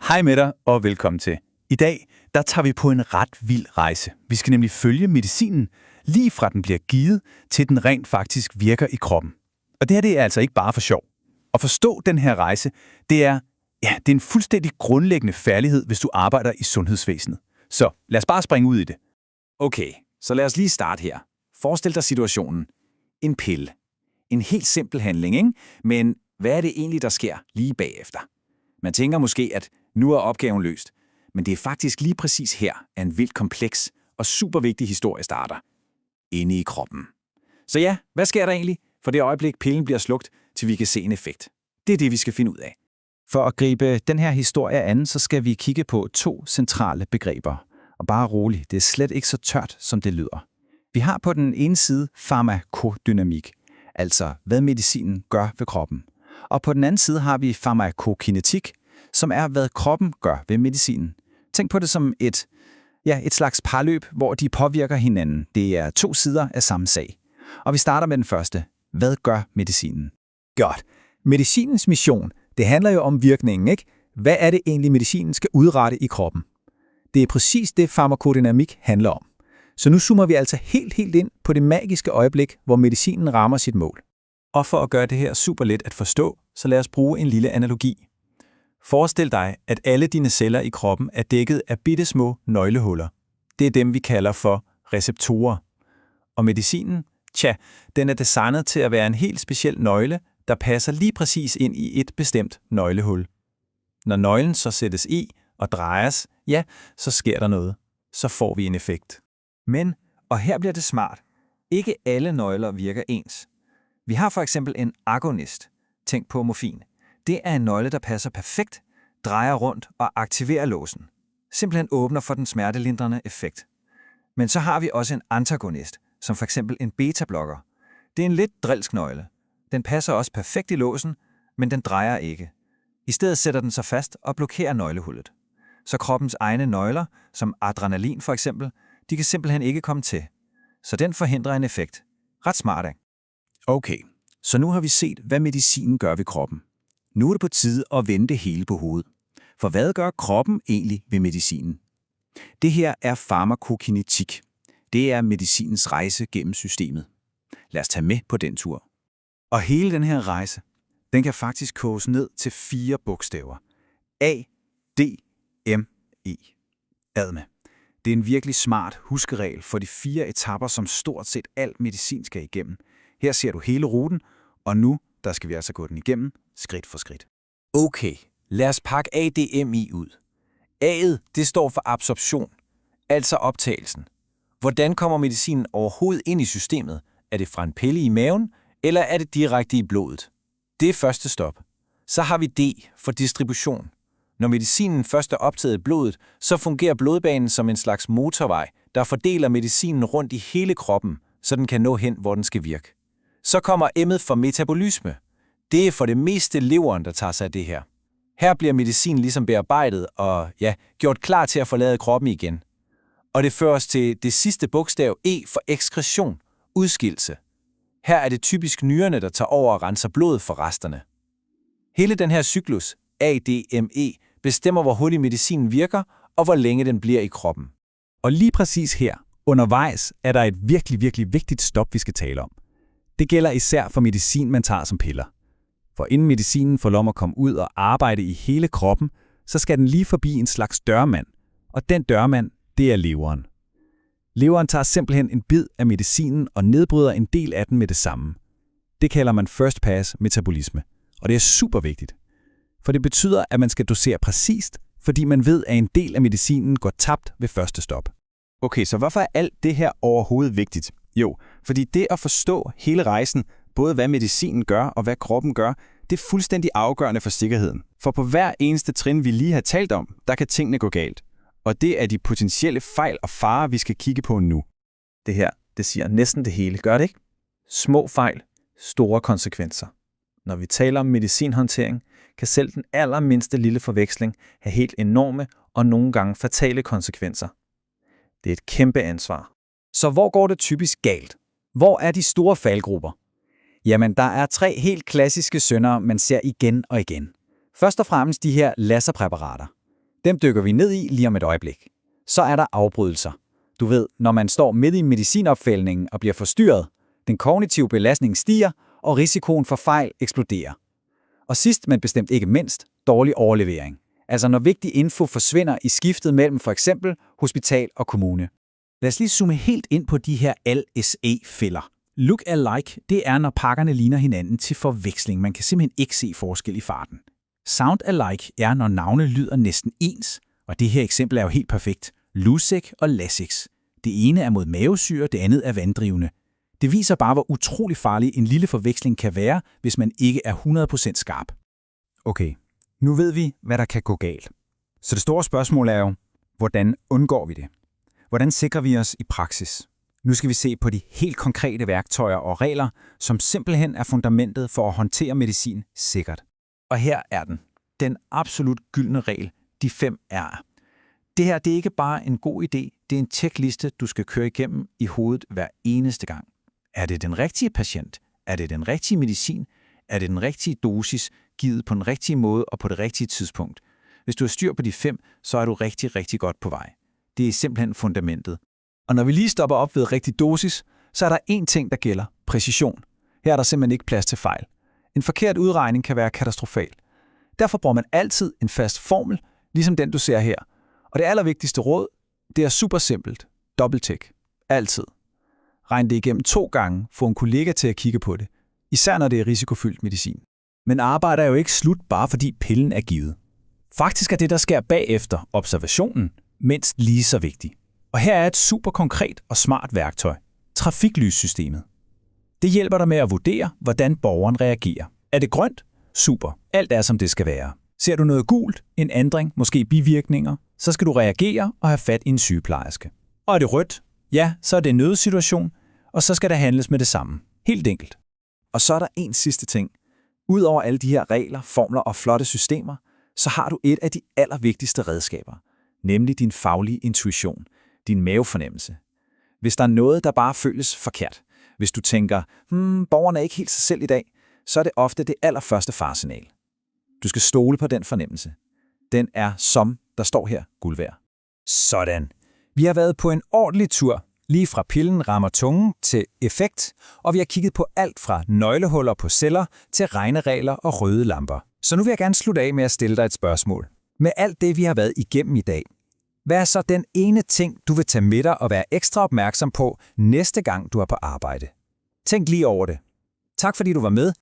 Hej med dig, og velkommen til. I dag, der tager vi på en ret vild rejse. Vi skal nemlig følge medicinen, lige fra den bliver givet, til den rent faktisk virker i kroppen. Og det her, det er altså ikke bare for sjov. At forstå den her rejse, det er en fuldstændig grundlæggende færdighed, hvis du arbejder i sundhedsvæsenet. Så lad os bare springe ud i det. Okay, så lad os lige starte her. Forestil dig situationen. En pille. En helt simpel handling, ikke? Men hvad er det egentlig, der sker lige bagefter? Man tænker måske, at nu er opgaven løst. Men det er faktisk lige præcis her, at en vildt kompleks og super vigtig historie starter. Inde i kroppen. Så ja, hvad sker der egentlig? For det øjeblik, pillen bliver slugt, til vi kan se en effekt. Det er det, vi skal finde ud af. For at gribe den her historie an, så skal vi kigge på 2 centrale begreber. Og bare rolig, det er slet ikke så tørt, som det lyder. Vi har på den ene side farmakodynamik, altså hvad medicinen gør ved kroppen. Og på den anden side har vi farmakokinetik, som er, hvad kroppen gør ved medicinen. Tænk på det som et slags parløb, hvor de påvirker hinanden. Det er 2 sider af samme sag. Og vi starter med den første. Hvad gør medicinen? Godt. Medicinens mission, det handler jo om virkningen, ikke? Hvad er det egentlig, medicinen skal udrette i kroppen? Det er præcis det, farmakodynamik handler om. Så nu zoomer vi altså helt ind på det magiske øjeblik, hvor medicinen rammer sit mål. Og for at gøre det her super let at forstå, så lad os bruge en lille analogi. Forestil dig, at alle dine celler i kroppen er dækket af bittesmå nøglehuller. Det er dem, vi kalder for receptorer. Og medicinen, den er designet til at være en helt speciel nøgle, der passer lige præcis ind i et bestemt nøglehul. Når nøglen så sættes i og drejes, så sker der noget. Så får vi en effekt. Men, og her bliver det smart, ikke alle nøgler virker ens. Vi har for eksempel en agonist. Tænk på morfin. Det er en nøgle, der passer perfekt, drejer rundt og aktiverer låsen. Simpelthen åbner for den smertelindrende effekt. Men så har vi også en antagonist, som for eksempel en beta-blokker. Det er en lidt drilsk nøgle. Den passer også perfekt i låsen, men den drejer ikke. I stedet sætter den sig fast og blokerer nøglehullet. Så kroppens egne nøgler, som adrenalin for eksempel, de kan simpelthen ikke komme til. Så den forhindrer en effekt. Ret smart, ikke? Okay, så nu har vi set, hvad medicinen gør ved kroppen. Nu er det på tide at vende det hele på hovedet. For hvad gør kroppen egentlig ved medicinen? Det her er farmakokinetik. Det er medicinens rejse gennem systemet. Lad os tage med på den tur. Og hele den her rejse, den kan faktisk koges ned til 4 bogstaver. A, D, M, E. Adme. Det er en virkelig smart huskeregel for de 4 etapper, som stort set alt medicin skal igennem. Her ser du hele ruten, og nu der skal vi altså gå den igennem skridt for skridt. Okay, lad os pakke ADMI ud. A'et, det står for absorption, altså optagelsen. Hvordan kommer medicinen overhovedet ind i systemet? Er det fra en pille i maven, eller er det direkte i blodet? Det er første stop. Så har vi D for distribution. Når medicinen først er optaget i blodet, så fungerer blodbanen som en slags motorvej, der fordeler medicinen rundt i hele kroppen, så den kan nå hen, hvor den skal virke. Så kommer M'et for metabolisme. Det er for det meste leveren, der tager sig af det her. Her bliver medicinen ligesom bearbejdet og gjort klar til at forlade kroppen igen. Og det fører os til det sidste bogstav E for ekskretion, udskillelse. Her er det typisk nyrerne, der tager over og renser blodet for resterne. Hele den her cyklus, ADME, bestemmer, hvor hurtigt medicinen virker og hvor længe den bliver i kroppen. Og lige præcis her, undervejs, er der et virkelig vigtigt stop, vi skal tale om. Det gælder især for medicin, man tager som piller. For inden medicinen får lov at komme ud og arbejde i hele kroppen, så skal den lige forbi en slags dørmand. Og den dørmand, det er leveren. Leveren tager simpelthen en bid af medicinen og nedbryder en del af den med det samme. Det kalder man first pass metabolisme, og det er super vigtigt. For det betyder, at man skal dosere præcist, fordi man ved, at en del af medicinen går tabt ved første stop. Okay, så hvorfor er alt det her overhovedet vigtigt? Jo, fordi det at forstå hele rejsen, både hvad medicinen gør og hvad kroppen gør, det er fuldstændig afgørende for sikkerheden. For på hver eneste trin, vi lige har talt om, der kan tingene gå galt. Og det er de potentielle fejl og farer, vi skal kigge på nu. Det her, det siger næsten det hele, gør det ikke? Små fejl, store konsekvenser. Når vi taler om medicinhåndtering, kan selv den allermindste lille forveksling have helt enorme og nogle gange fatale konsekvenser. Det er et kæmpe ansvar. Så hvor går det typisk galt? Hvor er de store faldgrupper? Jamen, der er 3 helt klassiske syndere, man ser igen og igen. Først og fremmest de her laserpræparater. Dem dykker vi ned i lige om et øjeblik. Så er der afbrydelser. Du ved, når man står midt i medicinopfældningen og bliver forstyrret, den kognitive belastning stiger, og risikoen for fejl eksploderer. Og sidst, men bestemt ikke mindst, dårlig overlevering. Altså når vigtig info forsvinder i skiftet mellem for eksempel hospital og kommune. Lad os lige zoome helt ind på de her LSE-fælder. Look-alike, det er, når pakkerne ligner hinanden til forveksling. Man kan simpelthen ikke se forskel i farten. Sound-alike er, når navne lyder næsten ens, og det her eksempel er jo helt perfekt. Losec og Lasix. Det ene er mod mavesyre, det andet er vanddrivende. Det viser bare, hvor utrolig farlig en lille forveksling kan være, hvis man ikke er 100% skarp. Okay, nu ved vi, hvad der kan gå galt. Så det store spørgsmål er jo, hvordan undgår vi det? Hvordan sikrer vi os i praksis? Nu skal vi se på de helt konkrete værktøjer og regler, som simpelthen er fundamentet for at håndtere medicin sikkert. Og her er den. Den absolut gyldne regel. De 5 R'er. Det her, det er ikke bare en god idé. Det er en checkliste, du skal køre igennem i hovedet hver eneste gang. Er det den rigtige patient? Er det den rigtige medicin? Er det den rigtige dosis, givet på den rigtige måde og på det rigtige tidspunkt? Hvis du har styr på de 5, så er du rigtig, rigtig godt på vej. Det er simpelthen fundamentet. Og når vi lige stopper op ved rigtig dosis, så er der én ting, der gælder. Præcision. Her er der simpelthen ikke plads til fejl. En forkert udregning kan være katastrofal. Derfor bruger man altid en fast formel, ligesom den du ser her. Og det allervigtigste råd, det er super simpelt. Dobbelttjek. Altid. Regn det igennem 2 gange, få en kollega til at kigge på det. Især når det er risikofyldt medicin. Men arbejdet er jo ikke slut, bare fordi pillen er givet. Faktisk er det, der sker bagefter observationen, mindst lige så vigtigt. Og her er et super konkret og smart værktøj. Trafiklyssystemet. Det hjælper dig med at vurdere, hvordan borgeren reagerer. Er det grønt? Super. Alt er, som det skal være. Ser du noget gult, en ændring, måske bivirkninger, så skal du reagere og have fat i en sygeplejerske. Og er det rødt? Ja, så er det en nødsituation, og så skal der handles med det samme. Helt enkelt. Og så er der en sidste ting. Udover alle de her regler, formler og flotte systemer, så har du et af de allervigtigste redskaber, nemlig din faglige intuition, din mavefornemmelse. Hvis der er noget, der bare føles forkert, hvis du tænker, borgeren er ikke helt sig selv i dag, så er det ofte det allerførste faresignal. Du skal stole på den fornemmelse. Den er, som der står her, guld værd. Sådan. Vi har været på en ordentlig tur, lige fra pillen rammer tungen til effekt, og vi har kigget på alt fra nøglehuller på celler til regneregler og røde lamper. Så nu vil jeg gerne slutte af med at stille dig et spørgsmål. Med alt det, vi har været igennem i dag, hvad er så den ene ting, du vil tage med dig og være ekstra opmærksom på næste gang, du er på arbejde? Tænk lige over det. Tak fordi du var med.